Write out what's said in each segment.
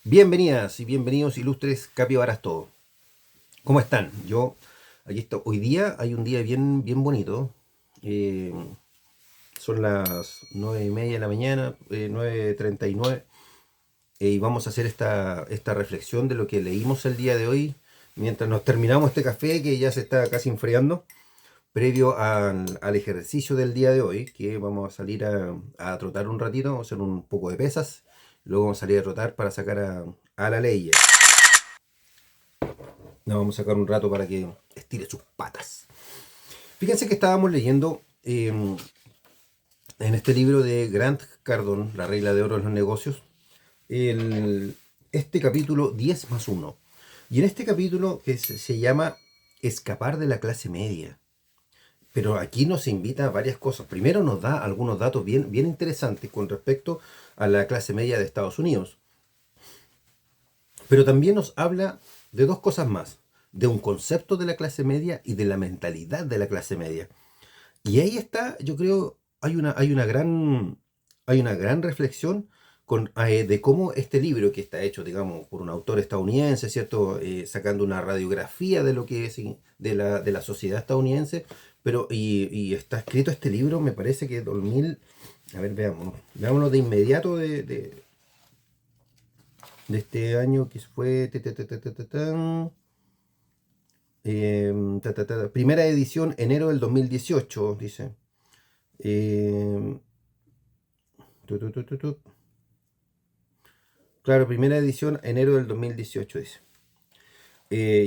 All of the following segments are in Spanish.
Bienvenidas y bienvenidos ilustres capibaras todos. ¿Cómo están? Aquí estoy. Hoy día hay un día bien bonito. Eh, Son las 9:30 de la mañana, 9:39, y vamos a hacer esta reflexión de lo que leímos el día de hoy, mientras nos terminamos este café que ya se está casi enfriando, previo al ejercicio del día de hoy, que vamos a salir a trotar un ratito, vamos a hacer un poco de pesas, luego vamos a salir a trotar para sacar a la ley. Nos vamos a sacar un rato para que estire sus patas. Fíjense que estábamos leyendo en este libro de Grant Cardone, La regla de oro en los negocios, el, este capítulo 10 más uno. Y en este capítulo que se llama Escapar de la clase media. Pero aquí nos invita a varias cosas. Primero nos da algunos datos bien interesantes con respecto a la clase media de Estados Unidos. Pero también nos habla de dos cosas más. De un concepto de la clase media y de la mentalidad de la clase media. Y ahí está, yo creo, hay una gran reflexión de cómo este libro, que está hecho, digamos, por un autor estadounidense, ¿cierto? Sacando una radiografía de lo que es de la sociedad estadounidense, y está escrito este libro, me parece que 2000, a ver, veámonos de inmediato de este año que fue, primera edición, enero del 2018, dice. Eh, tu, tu, tu, tu, tu. Claro, primera edición, enero del 2018 dice.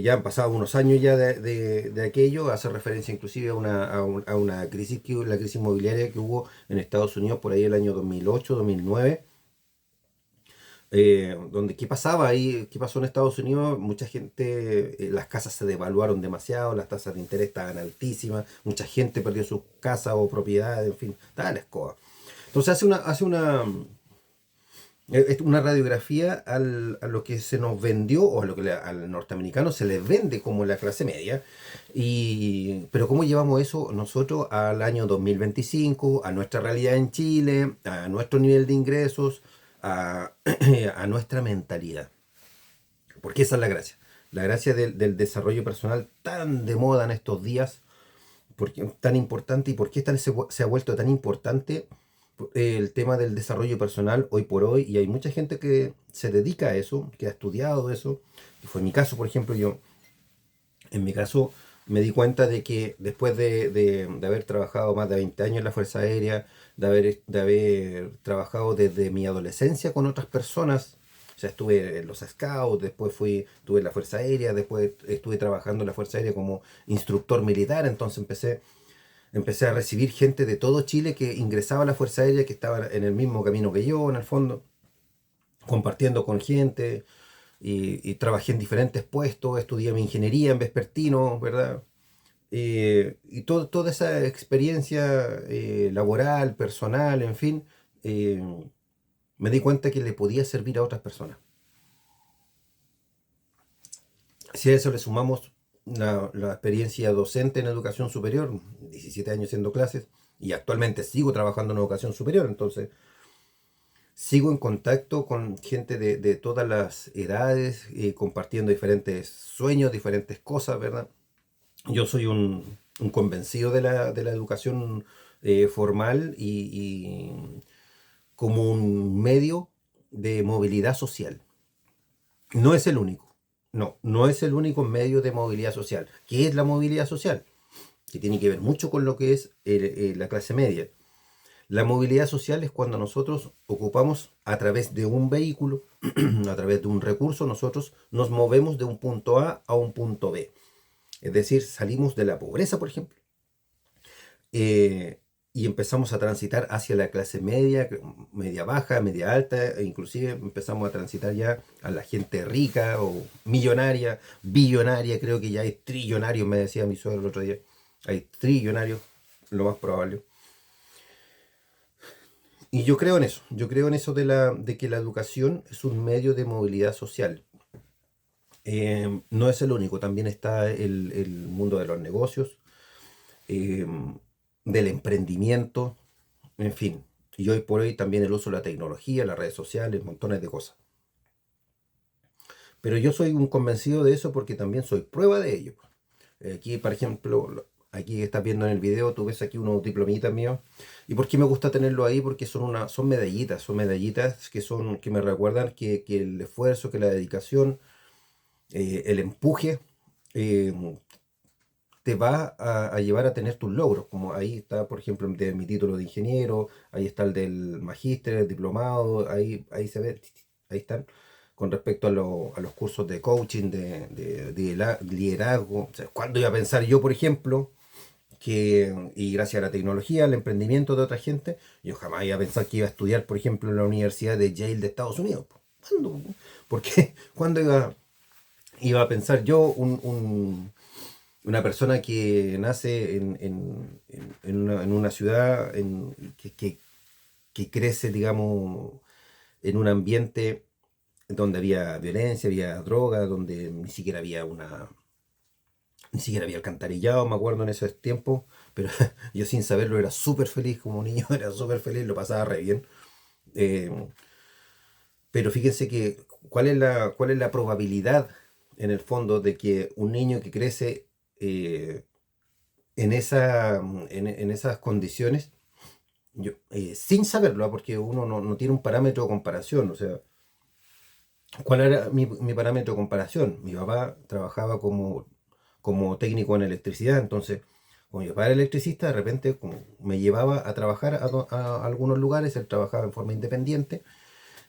Ya han pasado unos años ya de aquello, hace referencia inclusive a una crisis, la crisis inmobiliaria que hubo en Estados Unidos por ahí el año 2008, 2009. Donde qué pasaba ahí, qué pasó en Estados Unidos, mucha gente, las casas se devaluaron demasiado, las tasas de interés estaban altísimas, mucha gente perdió sus casas o propiedades, en fin, estaba la escoba. Entonces es una radiografía a lo que se nos vendió o a lo que al norteamericano se les vende como la clase media. Pero ¿cómo llevamos eso nosotros al año 2025, a nuestra realidad en Chile, a nuestro nivel de ingresos, a, a nuestra mentalidad? Porque esa es la gracia. La gracia del desarrollo personal tan de moda en estos días, porque tan importante y por qué se ha vuelto tan importante el tema del desarrollo personal hoy por hoy, y hay mucha gente que se dedica a eso, que ha estudiado eso, que fue mi caso. Por ejemplo, yo en mi caso me di cuenta de que después de haber trabajado más de 20 años en la Fuerza Aérea, de haber trabajado desde mi adolescencia con otras personas, o sea, estuve en los Scouts, después estuve en la Fuerza Aérea, después estuve trabajando en la Fuerza Aérea como instructor militar. Entonces empecé a recibir gente de todo Chile que ingresaba a la Fuerza Aérea, que estaba en el mismo camino que yo, en el fondo, compartiendo con gente, y trabajé en diferentes puestos, estudié mi ingeniería en vespertino, ¿verdad? Toda esa experiencia laboral, personal, en fin, eh, me di cuenta que le podía servir a otras personas. Si a eso le sumamos la experiencia docente en educación superior, 17 años haciendo clases, y actualmente sigo trabajando en educación superior, entonces sigo en contacto con gente de todas las edades, compartiendo diferentes sueños, diferentes cosas, ¿verdad? Yo soy un convencido de la educación formal y como un medio de movilidad social. No es el único. No es el único medio de movilidad social. ¿Qué es la movilidad social? Que tiene que ver mucho con lo que es la clase media. La movilidad social es cuando nosotros ocupamos a través de un vehículo, a través de un recurso, nosotros nos movemos de un punto A un punto B. Es decir, salimos de la pobreza, por ejemplo, y empezamos a transitar hacia la clase media, media baja, media alta, e inclusive empezamos a transitar ya a la gente rica o millonaria, billonaria. Creo que ya hay trillonarios, me decía mi suegro el otro día. Hay trillonarios, lo más probable. Y yo creo en eso de que la educación es un medio de movilidad social. No es el único, también está el mundo de los negocios, eh, del emprendimiento, en fin. Y hoy por hoy también el uso de la tecnología, las redes sociales, montones de cosas. Pero yo soy un convencido de eso porque también soy prueba de ello. Aquí, por ejemplo, aquí estás viendo en el video, tú ves aquí unos diplomitas míos. ¿Y por qué me gusta tenerlo ahí? Porque son medallitas que me recuerdan que el esfuerzo, que la dedicación, el empuje, eh, te va a llevar a tener tus logros. Como ahí está, por ejemplo, de mi título de ingeniero, ahí está el del magíster, el diplomado, ahí se ve, ahí están. Con respecto a los cursos de coaching, de liderazgo. O sea, ¿cuándo iba a pensar yo, por ejemplo, y gracias a la tecnología, al emprendimiento de otra gente, yo jamás iba a pensar que iba a estudiar, por ejemplo, en la Universidad de Yale de Estados Unidos? ¿Cuándo? ¿Por qué? ¿Cuándo iba a pensar yo, una persona que nace en una ciudad que crece, digamos, en un ambiente donde había violencia, había droga, donde ni siquiera había alcantarillado, me acuerdo en esos tiempos, pero yo sin saberlo era súper feliz como niño, era súper feliz, lo pasaba re bien. Eh, pero fíjense que, cuál es la probabilidad, en el fondo, de que un niño que crece en esas condiciones, sin saberlo, porque uno no tiene un parámetro de comparación, o sea, ¿cuál era mi parámetro de comparación? Mi papá trabajaba como técnico en electricidad, entonces, como mi papá era electricista, de repente como me llevaba a trabajar a algunos lugares, él trabajaba en forma independiente,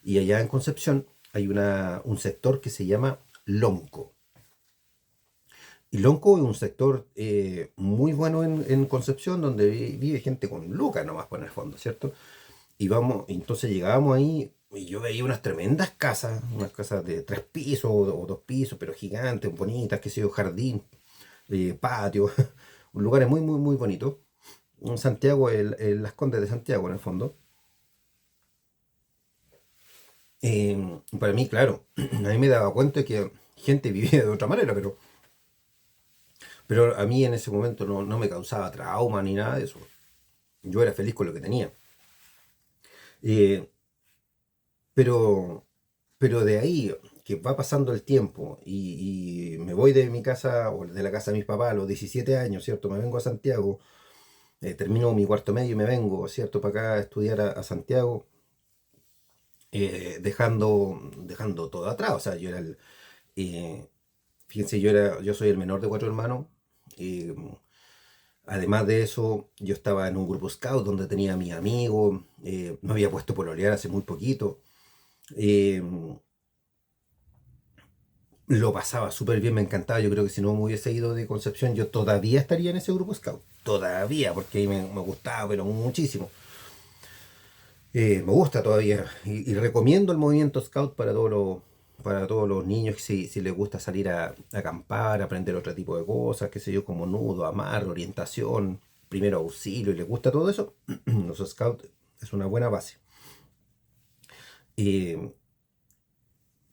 y allá en Concepción hay un sector que se llama Lonco. Y Lonco es un sector muy bueno en Concepción, donde vive gente con lucas nomás por el fondo, ¿cierto? Entonces llegábamos ahí y yo veía unas casas de 3 pisos o 2 pisos, pero gigantes, bonitas, qué sé yo, jardín, patio, lugares muy, muy, muy bonitos. En Santiago, Las Condes de Santiago, en el fondo. Para mí, claro, a mí me daba cuenta que gente vivía de otra manera, pero a mí en ese momento no me causaba trauma ni nada de eso. Yo era feliz con lo que tenía. Eh, pero, pero de ahí que va pasando el tiempo y me voy de mi casa o de la casa de mis papás a los 17 años, ¿cierto? Me vengo a Santiago, termino mi cuarto medio y me vengo, ¿cierto? Para acá a estudiar a Santiago, dejando todo atrás. O sea, eh, fíjense, yo soy el menor de 4 hermanos. eh, Además de eso, yo estaba en un grupo scout donde tenía a mis amigos, me había puesto pololear hace muy poquito. eh, lo pasaba súper bien, me encantaba. Yo creo que si no me hubiese ido de Concepción, yo todavía estaría en ese grupo scout. Todavía, porque ahí me gustaba, pero muchísimo. Me gusta todavía. Y recomiendo el movimiento scout para todos los niños si les gusta salir a acampar, aprender otro tipo de cosas, qué sé yo, como nudo, amarre, orientación, primero auxilio, y les gusta todo eso. Los scouts es una buena base. Eh,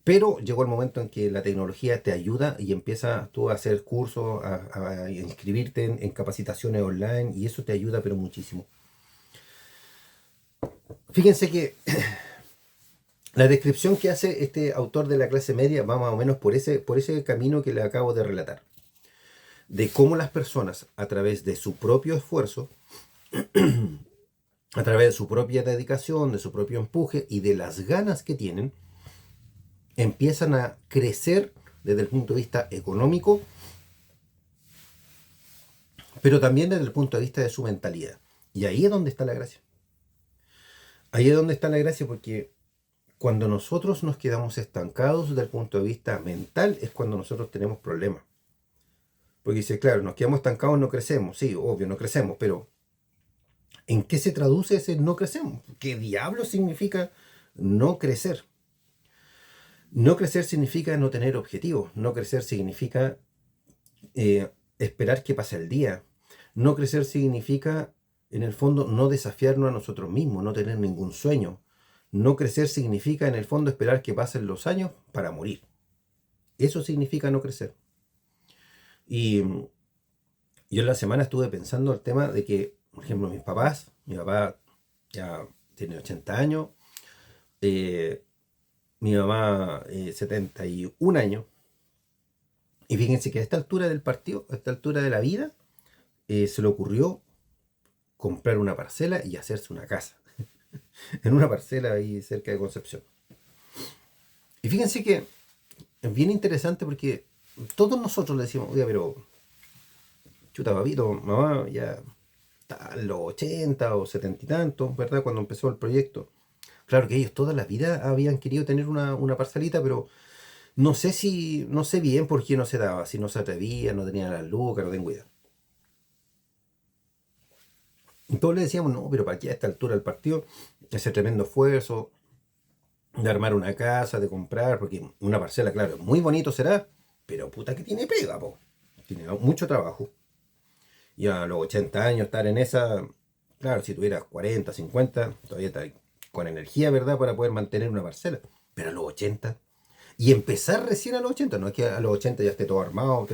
Pero llegó el momento en que la tecnología te ayuda y empiezas tú a hacer cursos, a inscribirte en capacitaciones online, y eso te ayuda pero muchísimo. Fíjense que la descripción que hace este autor de la clase media va más o menos por ese camino que le acabo de relatar, de cómo las personas, a través de su propio esfuerzo, a través de su propia dedicación, de su propio empuje y de las ganas que tienen, empiezan a crecer desde el punto de vista económico, pero también desde el punto de vista de su mentalidad. Y ahí es donde está la gracia. Ahí es donde está la gracia, porque cuando nosotros nos quedamos estancados desde el punto de vista mental es cuando nosotros tenemos problemas. Porque dice, claro, nos quedamos estancados, no crecemos. Sí, obvio, no crecemos, pero ¿en qué se traduce ese no crecemos? ¿Qué diablo significa no crecer? No crecer significa no tener objetivos. No crecer significa esperar que pase el día. No crecer significa, en el fondo, no desafiarnos a nosotros mismos, no tener ningún sueño. No crecer significa, en el fondo, esperar que pasen los años para morir. Eso significa no crecer. Y yo en la semana estuve pensando el tema de que, por ejemplo, mi papá ya tiene 80 años, eh, mi mamá 71 años, y fíjense que a esta altura del partido, a esta altura de la vida, se le ocurrió comprar una parcela y hacerse una casa, en una parcela ahí cerca de Concepción. Y fíjense que es bien interesante porque todos nosotros le decimos, oiga, pero chuta, papito, mamá, ya está en los 80 o 70 y tantos, ¿verdad? Cuando empezó el proyecto. Claro que ellos toda la vida habían querido tener una parcelita, pero no sé bien por qué no se daba, si no se atrevía, no tenía las lucas, no tengo idea. Y todos le decíamos, no, pero para qué a esta altura del partido, ese tremendo esfuerzo de armar una casa, de comprar, porque una parcela, claro, muy bonito será, pero puta que tiene pega, po. Tiene mucho trabajo. Y a los 80 años estar en esa, claro, si tuvieras 40, 50, todavía estás con energía, ¿verdad? Para poder mantener una parcela. Pero a los 80, y empezar recién a los 80, no es que a los 80 ya esté todo armado,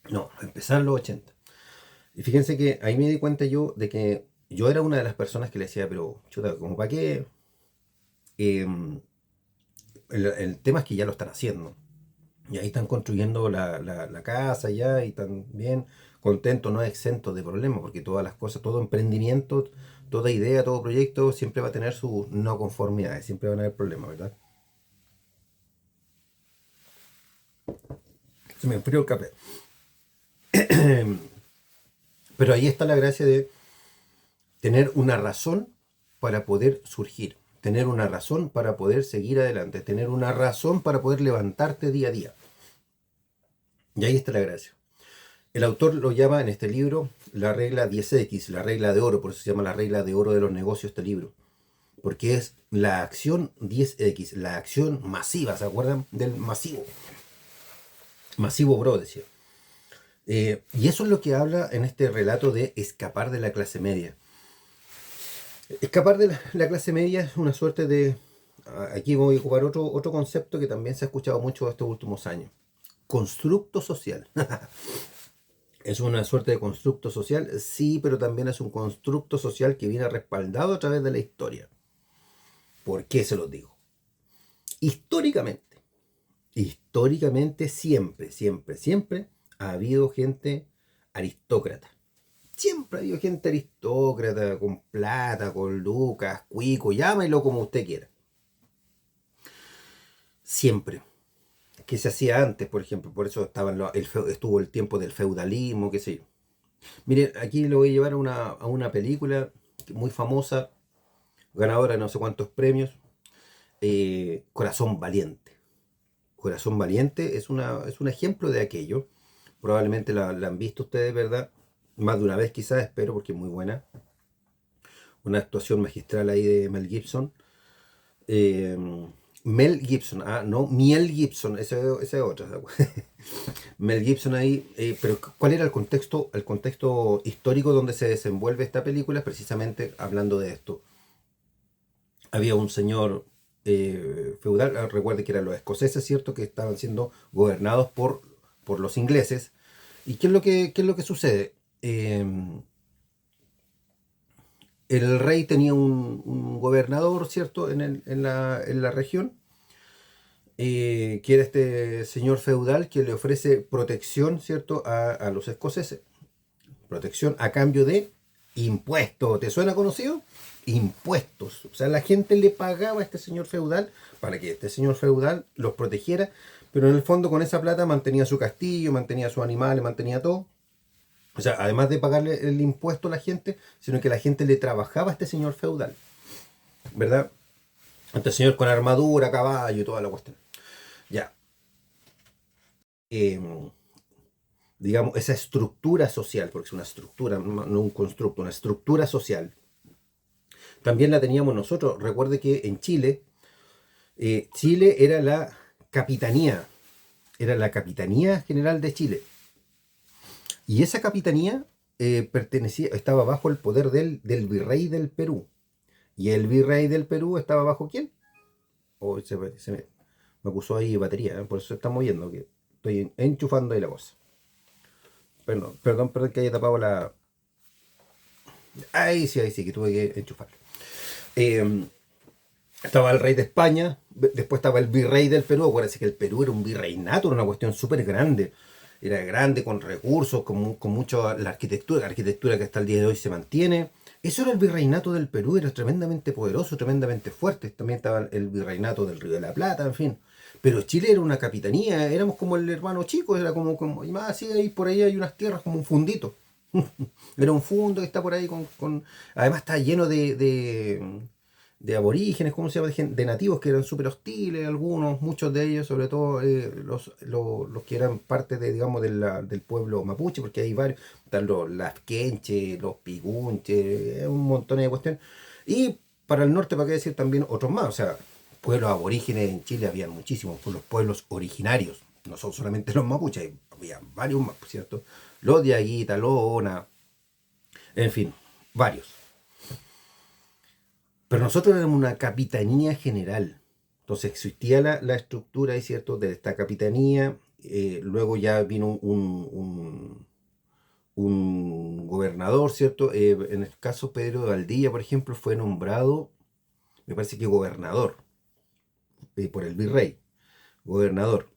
no, empezar a los 80. Y fíjense que ahí me di cuenta yo de que yo era una de las personas que le decía, pero chuta, ¿como para qué? Em, el tema es que ya lo están haciendo. Y ahí están construyendo la casa ya y están bien contentos, no exentos de problemas, porque todas las cosas, todo emprendimiento, toda idea, todo proyecto siempre va a tener sus no conformidades, siempre van a haber problemas, ¿verdad? Se me enfrió el café. Pero ahí está la gracia de tener una razón para poder surgir, tener una razón para poder seguir adelante, tener una razón para poder levantarte día a día. Y ahí está la gracia. El autor lo llama en este libro la regla 10X, la regla de oro, por eso se llama la regla de oro de los negocios este libro. Porque es la acción 10X, la acción masiva, ¿se acuerdan del masivo? Masivo bro, decía. Y eso es lo que habla en este relato de escapar de la clase media. Escapar de la clase media es una suerte de... Aquí voy a ocupar otro concepto que también se ha escuchado mucho estos últimos años. Constructo social. ¿Es una suerte de constructo social? Sí, pero también es un constructo social que viene respaldado a través de la historia. ¿Por qué se los digo? Históricamente, históricamente siempre, siempre, siempre ha habido gente aristócrata. Siempre ha habido gente aristócrata, con plata, con lucas, cuico, llámelo como usted quiera. Siempre. ¿Qué se hacía antes, por ejemplo? Por eso estuvo el tiempo del feudalismo, qué sé yo. Mire, aquí lo voy a llevar a una película muy famosa, ganadora de no sé cuántos premios, Corazón Valiente. Corazón Valiente es un ejemplo de aquello. Probablemente la han visto ustedes, ¿verdad? Más de una vez quizás, espero, porque es muy buena. Una actuación magistral ahí de Mel Gibson. Eh, Mel Gibson, no, Miel Gibson, esa es otra. Mel Gibson ahí, pero ¿cuál era el contexto histórico donde se desenvuelve esta película? Precisamente hablando de esto. Había un señor feudal, recuerde que eran los escoceses, ¿cierto? Que estaban siendo gobernados por los ingleses. ¿Y qué es lo que sucede? El rey tenía un gobernador, ¿cierto? En la región, que era este señor feudal que le ofrece protección, ¿cierto? A los escoceses. Protección a cambio de impuestos. ¿Te suena conocido? Impuestos. O sea, la gente le pagaba a este señor feudal para que este señor feudal los protegiera, pero en el fondo con esa plata mantenía su castillo, mantenía sus animales, mantenía todo. O sea, además de pagarle el impuesto a la gente, sino que la gente le trabajaba a este señor feudal, ¿verdad? Este señor con armadura, caballo y toda la cuestión. Ya. Eh, digamos, esa estructura social, porque es una estructura, no un constructo, una estructura social, también la teníamos nosotros. Recuerde que en Chile, Chile era la Capitanía General de Chile. Y esa capitanía estaba bajo el poder del virrey del Perú. ¿Y el virrey del Perú estaba bajo quién? Oh, me puso ahí batería, por eso se está moviendo, que estoy enchufando ahí la cosa. Perdón que haya tapado la... ahí sí, que tuve que enchufarlo. Eh, Estaba el rey de España, Después estaba el virrey del Perú. Acuérdense que el Perú era un virreinato, era una cuestión súper grande. Era grande, con recursos, con mucho la arquitectura que hasta el día de hoy se mantiene. Eso era el virreinato del Perú, era tremendamente poderoso, tremendamente fuerte. También estaba el virreinato del Río de la Plata, en fin. Pero Chile era una capitanía, éramos como el hermano chico, era como y más así, ahí por ahí hay unas tierras como un fundito. Era un fundo que está por ahí además está lleno de aborígenes, ¿cómo se llama? De nativos que eran súper hostiles, algunos, muchos de ellos, sobre todo los que eran parte de, digamos, del pueblo mapuche, porque hay varios, están las quenches, los pigunches, un montón de cuestiones. Y para el norte, para qué decir, también otros más, o sea, pueblos aborígenes en Chile había muchísimos, pues los pueblos originarios, no son solamente los mapuches, había varios más, ¿cierto? Los de Aguita, los Ona, en fin, varios. Pero nosotros éramos una capitanía general. Entonces existía la estructura, ¿es cierto?, de esta capitanía. Luego ya vino un gobernador, ¿cierto? En el caso Pedro de Valdivia, por ejemplo, fue nombrado, me parece que gobernador, por el virrey, gobernador.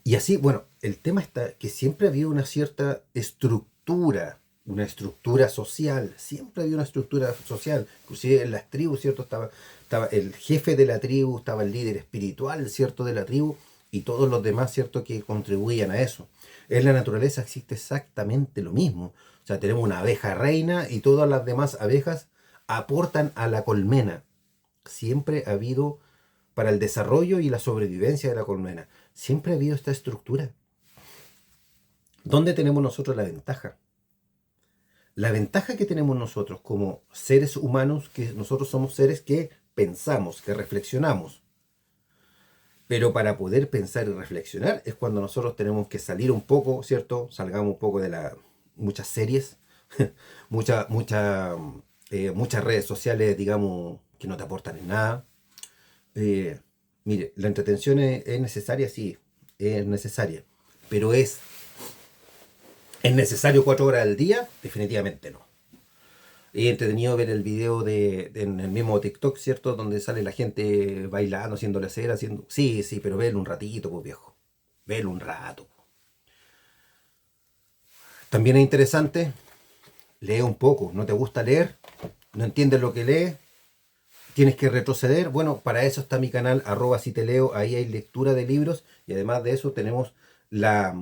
Y así, bueno, el tema está que siempre había una cierta estructura, una estructura social, siempre había una estructura social, inclusive en las tribus, ¿cierto? Estaba el jefe de la tribu, estaba el líder espiritual, ¿cierto? De la tribu y todos los demás, ¿cierto? Que contribuían a eso. En la naturaleza existe exactamente lo mismo. O sea, tenemos una abeja reina y todas las demás abejas aportan a la colmena. Siempre ha habido para el desarrollo y la sobrevivencia de la colmena. Siempre ha habido esta estructura. ¿Dónde tenemos nosotros la ventaja? La ventaja que tenemos nosotros como seres humanos, que nosotros somos seres que pensamos, que reflexionamos. Pero para poder pensar y reflexionar es cuando nosotros tenemos que salir un poco, ¿cierto? Salgamos un poco de muchas series, muchas redes sociales, digamos, que no te aportan en nada. Eh, Mire, la entretención es necesaria, sí, es necesaria, pero ¿es necesario 4 horas al día? Definitivamente no. Es entretenido ver el video en el mismo TikTok, ¿cierto? Donde sale la gente bailando, haciéndole cera, haciendo... Sí, sí, pero velo un ratito, pues viejo. Velo un rato. También es interesante, lee un poco. ¿No te gusta leer? ¿No entiendes lo que lees? ¿Tienes que retroceder? Bueno, para eso está mi canal, si te leo. Ahí hay lectura de libros y además de eso la,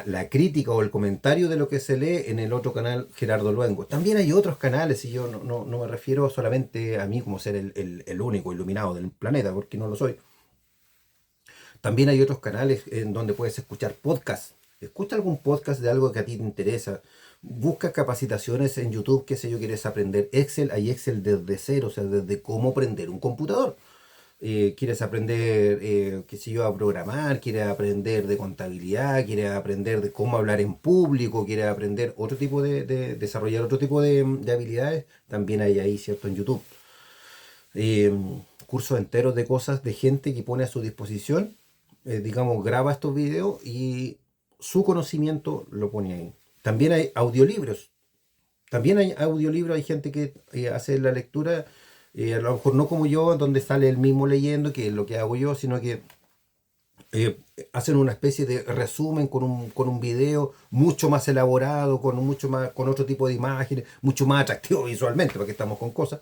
la crítica o el comentario de lo que se lee en el otro canal, Gerardo Luengo. También hay otros canales, y yo no me refiero solamente a mí como ser el único iluminado del planeta, porque no lo soy. También hay otros canales en donde puedes escuchar podcasts. Escucha algún podcast de algo que a ti te interesa. Busca capacitaciones en YouTube, qué sé yo, quieres aprender Excel. Hay Excel desde cero, o sea, desde cómo prender un computador. Quieres aprender, qué sé yo, a programar, quieres aprender de contabilidad, quieres aprender de cómo hablar en público, quieres aprender otro tipo desarrollar otro tipo de habilidades, también hay ahí, ¿cierto? En YouTube. Eh, Cursos enteros de cosas de gente que pone a su disposición, digamos, graba estos videos y su conocimiento lo pone ahí. También hay audiolibros, hay gente que hace la lectura, a lo mejor no como yo, donde sale el mismo leyendo, que es lo que hago yo, sino que eh, hacen una especie de resumen con un video mucho más elaborado, con otro tipo de imágenes, mucho más atractivo visualmente, porque estamos con cosas,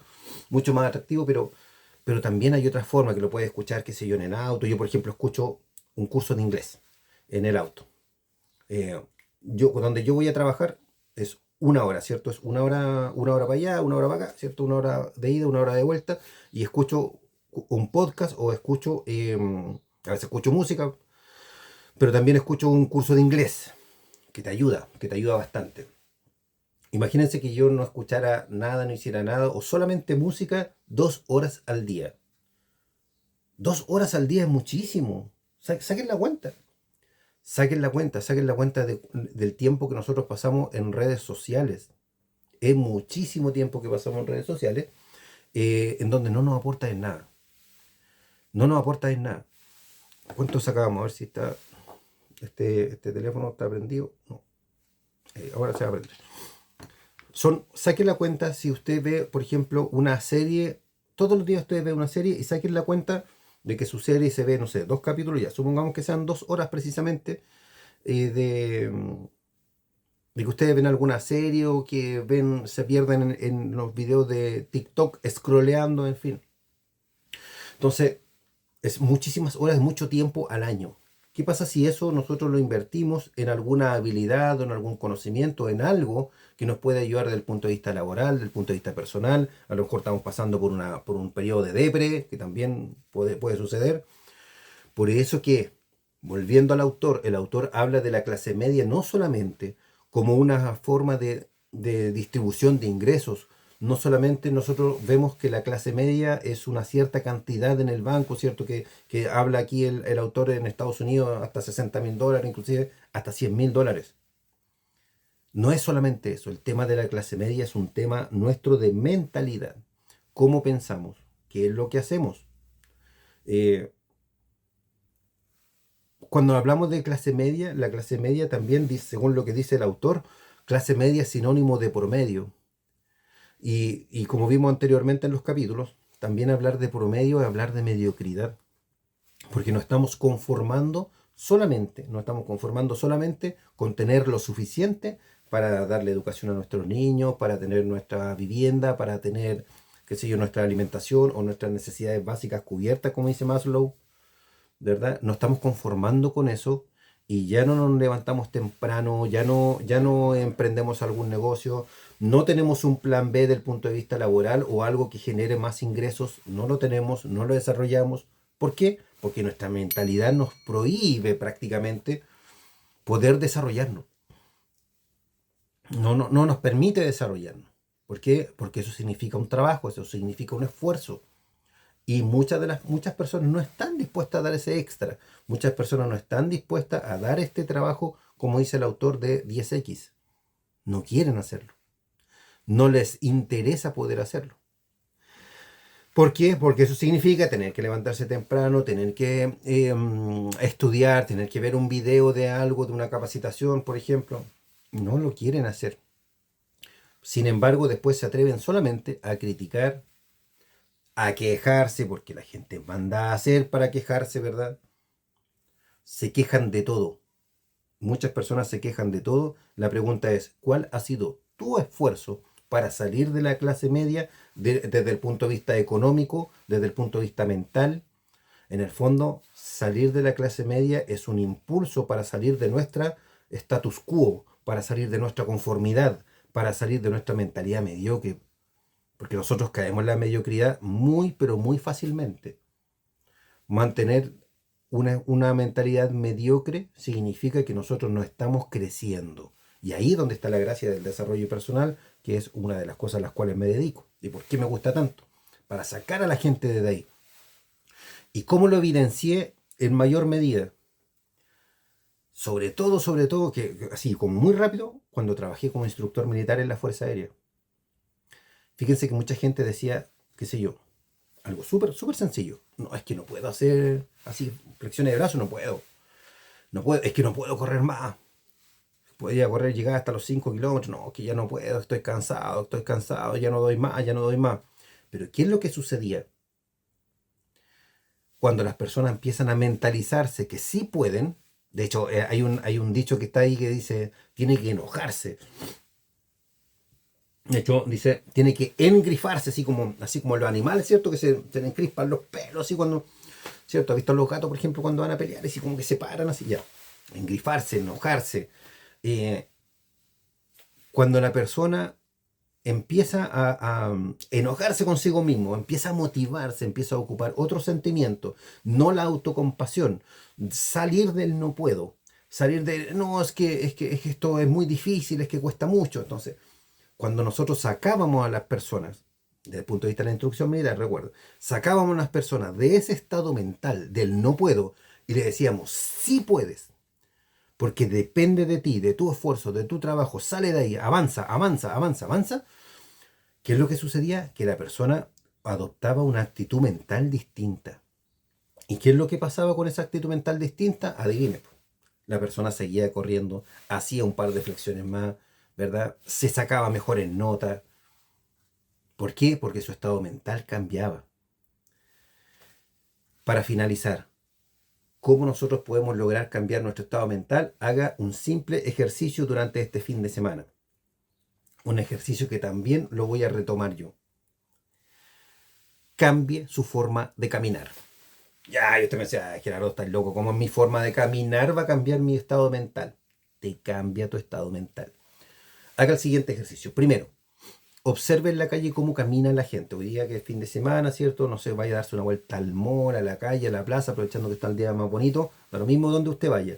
mucho más atractivo, pero también hay otra forma que lo puedes escuchar, qué sé yo, en el auto. Yo, por ejemplo, escucho un curso de inglés en el auto. Eh, donde yo voy a trabajar es 1 hora, ¿cierto? Es 1 hora para allá, 1 hora para acá, ¿cierto? 1 hora de ida, 1 hora de vuelta, y escucho un podcast o a veces escucho música, pero también escucho un curso de inglés que te ayuda bastante. Imagínense que yo no escuchara nada, no hiciera nada, o solamente música 2 horas al día. 2 horas al día es muchísimo. Saquen la cuenta. Saquen la cuenta del tiempo que nosotros pasamos en redes sociales. Es muchísimo tiempo que pasamos en redes sociales, en donde no nos aporta en nada. No nos aporta en nada. ¿Cuánto sacábamos? A ver si está. Este teléfono está prendido. No. Ahora se va a prender. Saque la cuenta si usted ve, por ejemplo, una serie todos los días ustedes ven una serie y saquen la cuenta de que su serie se ve, no sé, 2 capítulos, ya, supongamos que sean 2 horas precisamente, de que ustedes ven alguna serie o que ven, se pierden en los videos de TikTok scrolleando, en fin. Entonces, es muchísimas horas, mucho tiempo al año. ¿Qué pasa si eso nosotros lo invertimos en alguna habilidad o en algún conocimiento, en algo que nos puede ayudar desde el punto de vista laboral, desde el punto de vista personal? A lo mejor estamos pasando por un periodo de depre, que también puede suceder. Por eso que, volviendo al autor, el autor habla de la clase media no solamente como una forma de distribución de ingresos, no solamente nosotros vemos que la clase media es una cierta cantidad en el banco, ¿cierto? Que habla aquí el autor en Estados Unidos hasta $60.000, inclusive hasta $100.000. No es solamente eso, el tema de la clase media es un tema nuestro de mentalidad. ¿Cómo pensamos? ¿Qué es lo que hacemos? Eh, Cuando hablamos de clase media, la clase media también, según lo que dice el autor, clase media es sinónimo de promedio. Y como vimos anteriormente en los capítulos, también hablar de promedio es hablar de mediocridad, porque no estamos conformando solamente con tener lo suficiente para darle educación a nuestros niños, para tener nuestra vivienda, para tener, qué sé yo, nuestra alimentación o nuestras necesidades básicas cubiertas, como dice Maslow, ¿verdad? Nos estamos conformando con eso y ya no nos levantamos temprano, ya no emprendemos algún negocio, no tenemos un plan B del punto de vista laboral o algo que genere más ingresos, no lo tenemos, no lo desarrollamos. ¿Por qué? Porque nuestra mentalidad nos prohíbe prácticamente poder desarrollarnos. No nos permite desarrollarnos. ¿Por qué? Porque eso significa un trabajo, eso significa un esfuerzo. Y muchas personas no están dispuestas a dar ese extra. Muchas personas no están dispuestas a dar este trabajo, como dice el autor de 10X. No quieren hacerlo. No les interesa poder hacerlo. ¿Por qué? Porque eso significa tener que levantarse temprano, tener que estudiar, tener que ver un video de algo, de una capacitación, por ejemplo. No lo quieren hacer. Sin embargo, después se atreven solamente a criticar, a quejarse, porque la gente manda a hacer para quejarse, ¿verdad? Se quejan de todo. Muchas personas se quejan de todo. La pregunta es, ¿cuál ha sido tu esfuerzo para salir de la clase media desde el punto de vista económico, desde el punto de vista mental? En el fondo, salir de la clase media es un impulso para salir de nuestra status quo, para salir de nuestra conformidad, para salir de nuestra mentalidad mediocre. Porque nosotros caemos en la mediocridad muy, pero muy fácilmente. Mantener una mentalidad mediocre significa que nosotros no estamos creciendo. Y ahí es donde está la gracia del desarrollo personal, que es una de las cosas a las cuales me dedico. ¿Y por qué me gusta tanto? Para sacar a la gente de ahí. ¿Y cómo lo evidencié en mayor medida? Sobre todo, que así como muy rápido, cuando trabajé como instructor militar en la Fuerza Aérea. Fíjense que mucha gente decía, qué sé yo, algo súper, súper sencillo. No, es que no puedo hacer así flexiones de brazos, no puedo. No puedo, es que no puedo correr más. Podía correr, llegar hasta los 5 kilómetros. No, que ya no puedo, estoy cansado, ya no doy más, ya no doy más. Pero ¿qué es lo que sucedía? Cuando las personas empiezan a mentalizarse que sí pueden, de hecho, hay un dicho que está ahí que dice, tiene que enojarse. De hecho, dice, tiene que engrifarse, así como los animales, ¿cierto? Que se le encrispan los pelos, así cuando, ¿cierto? ¿Has visto a los gatos, por ejemplo, cuando van a pelear? Así como que se paran, así ya. Engrifarse, enojarse. Eh, Cuando la persona empieza a enojarse consigo mismo, empieza a motivarse, empieza a ocupar otro sentimiento, no la autocompasión, salir del no puedo, salir de, no, es que esto es muy difícil, es que cuesta mucho. Entonces, cuando nosotros sacábamos a las personas, desde el punto de vista de la instrucción militar, recuerdo, sacábamos a las personas de ese estado mental, del no puedo, y le decíamos, sí puedes, porque depende de ti, de tu esfuerzo, de tu trabajo, sale de ahí, avanza, avanza, avanza, avanza. ¿Qué es lo que sucedía? Que la persona adoptaba una actitud mental distinta. ¿Y qué es lo que pasaba con esa actitud mental distinta? Adivine. La persona seguía corriendo, hacía un par de flexiones más, ¿verdad? Se sacaba mejores notas. ¿Por qué? Porque su estado mental cambiaba. Para finalizar, ¿cómo nosotros podemos lograr cambiar nuestro estado mental? Haga un simple ejercicio durante este fin de semana. Un ejercicio que también lo voy a retomar yo. Cambie su forma de caminar. Ya, y usted me decía, Gerardo, estás loco. ¿Cómo mi forma de caminar va a cambiar mi estado mental? Te cambia tu estado mental. Haga el siguiente ejercicio. Primero, observe en la calle cómo camina la gente. Hoy día que es fin de semana, ¿cierto? No sé, vaya a darse una vuelta al mall, a la calle, a la plaza, aprovechando que está el día más bonito. Da lo mismo donde usted vaya.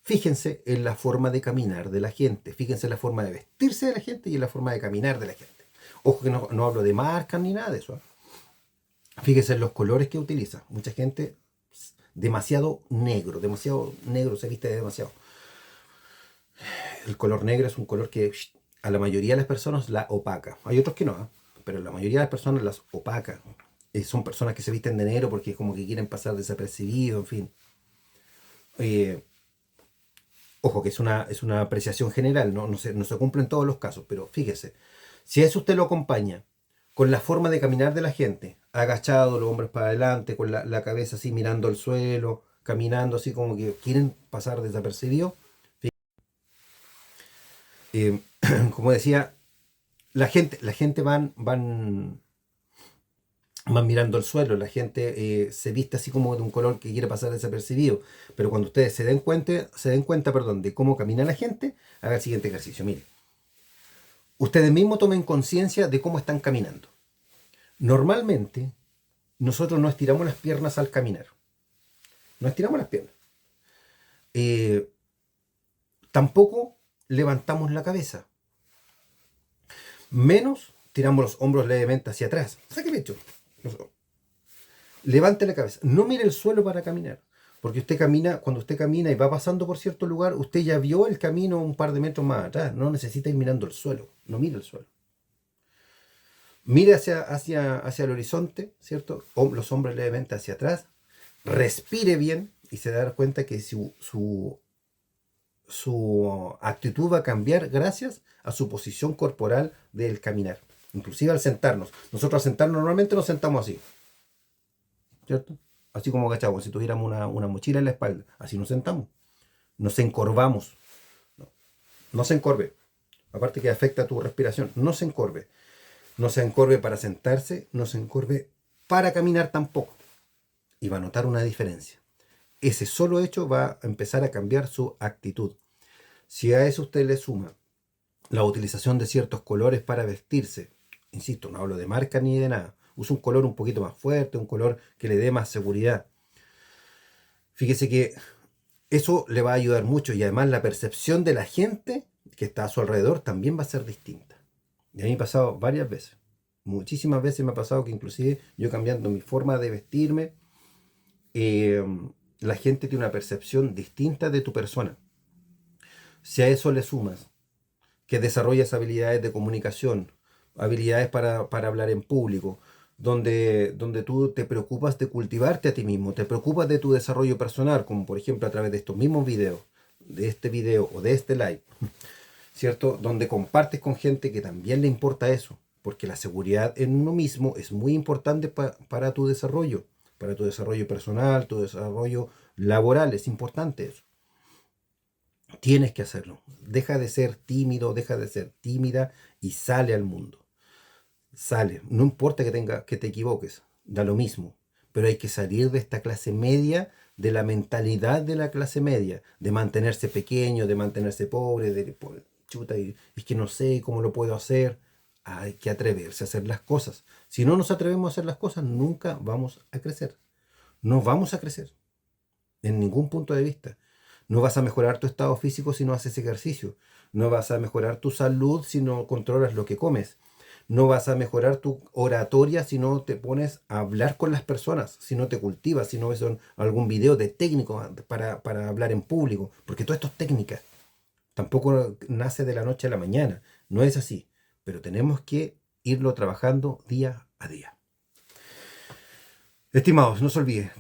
Fíjense en la forma de caminar de la gente. Fíjense en la forma de vestirse de la gente y en la forma de caminar de la gente. Ojo que no hablo de marcas ni nada de eso. Fíjense en los colores que utiliza. Mucha gente demasiado negro, se viste de demasiado. El color negro es un color que a la mayoría de las personas la opaca. Hay otros que no, pero la mayoría de las personas las opaca. Son personas que se visten de negro porque como que quieren pasar desapercibido, en fin. Eh, Ojo que es una apreciación general, no se cumple en todos los casos, pero fíjese, si a eso usted lo acompaña con la forma de caminar de la gente, agachado, los hombros para adelante, con la cabeza así mirando al suelo, caminando así como que quieren pasar desapercibido, eh, como decía, la gente van mirando al suelo, la gente se viste así como de un color que quiere pasar desapercibido, pero cuando ustedes se den cuenta, perdón, de cómo camina la gente, haga el siguiente ejercicio, mire, ustedes mismos tomen conciencia de cómo están caminando. Normalmente, nosotros no estiramos las piernas al caminar, no estiramos las piernas. Eh, Tampoco levantamos la cabeza, menos tiramos los hombros levemente hacia atrás. Saque pecho. Levante la cabeza. No mire el suelo para caminar. Porque cuando usted camina y va pasando por cierto lugar, usted ya vio el camino un par de metros más atrás. No necesita ir mirando el suelo. No mire el suelo. Mire hacia el horizonte, ¿cierto? Los hombros levemente hacia atrás. Respire bien y se da cuenta que su actitud va a cambiar gracias a su posición corporal del caminar. Inclusive al sentarnos. Nosotros al sentarnos normalmente nos sentamos así, ¿cierto? Así como agachados, si tuviéramos una mochila en la espalda. Así nos sentamos. Nos encorvamos. No, no se encorve. Aparte que afecta a tu respiración. No se encorve. No se encorve para sentarse. No se encorve para caminar tampoco. Y va a notar una diferencia. Ese solo hecho va a empezar a cambiar su actitud. Si a eso usted le suma la utilización de ciertos colores para vestirse, insisto, no hablo de marca ni de nada, usa un color un poquito más fuerte, un color que le dé más seguridad. Fíjese que eso le va a ayudar mucho y además la percepción de la gente que está a su alrededor también va a ser distinta. Y a mí me ha pasado varias veces, muchísimas veces me ha pasado que inclusive yo cambiando mi forma de vestirme, eh, la gente tiene una percepción distinta de tu persona. Si a eso le sumas que desarrollas habilidades de comunicación, habilidades para hablar en público, donde tú te preocupas de cultivarte a ti mismo, te preocupas de tu desarrollo personal, como por ejemplo a través de estos mismos videos, de este video o de este live, ¿cierto? Donde compartes con gente que también le importa eso, porque la seguridad en uno mismo es muy importante para tu desarrollo personal, tu desarrollo laboral, es importante eso. Tienes que hacerlo. Deja de ser tímido, deja de ser tímida y sale al mundo. Sale. No importa que te equivoques, da lo mismo. Pero hay que salir de esta clase media, de la mentalidad de la clase media, de mantenerse pequeño, de mantenerse pobre, chuta, y es que no sé cómo lo puedo hacer. Hay que atreverse a hacer las cosas. Si no nos atrevemos a hacer las cosas, nunca vamos a crecer. No vamos a crecer en ningún punto de vista. No vas a mejorar tu estado físico si no haces ejercicio. No vas a mejorar tu salud si no controlas lo que comes. No vas a mejorar tu oratoria si no te pones a hablar con las personas, si no te cultivas, si no ves algún video de técnico para hablar en público. Porque todo esto es técnica. Tampoco nace de la noche a la mañana. No es así. Pero tenemos que irlo trabajando día a día. Estimados, no se olvide,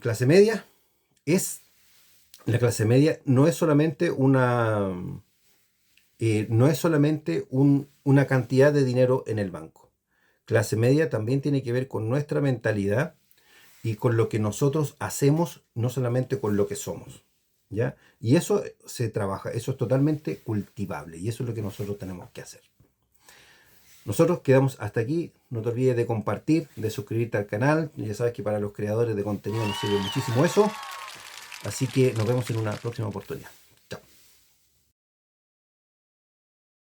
la clase media no es solamente una cantidad de dinero en el banco. Clase media también tiene que ver con nuestra mentalidad y con lo que nosotros hacemos, no solamente con lo que somos. ¿Ya? Y eso se trabaja, eso es totalmente cultivable y eso es lo que nosotros tenemos que hacer. Nosotros quedamos hasta aquí. No te olvides de compartir, de suscribirte al canal. Ya sabes que para los creadores de contenido nos sirve muchísimo eso. Así que nos vemos en una próxima oportunidad.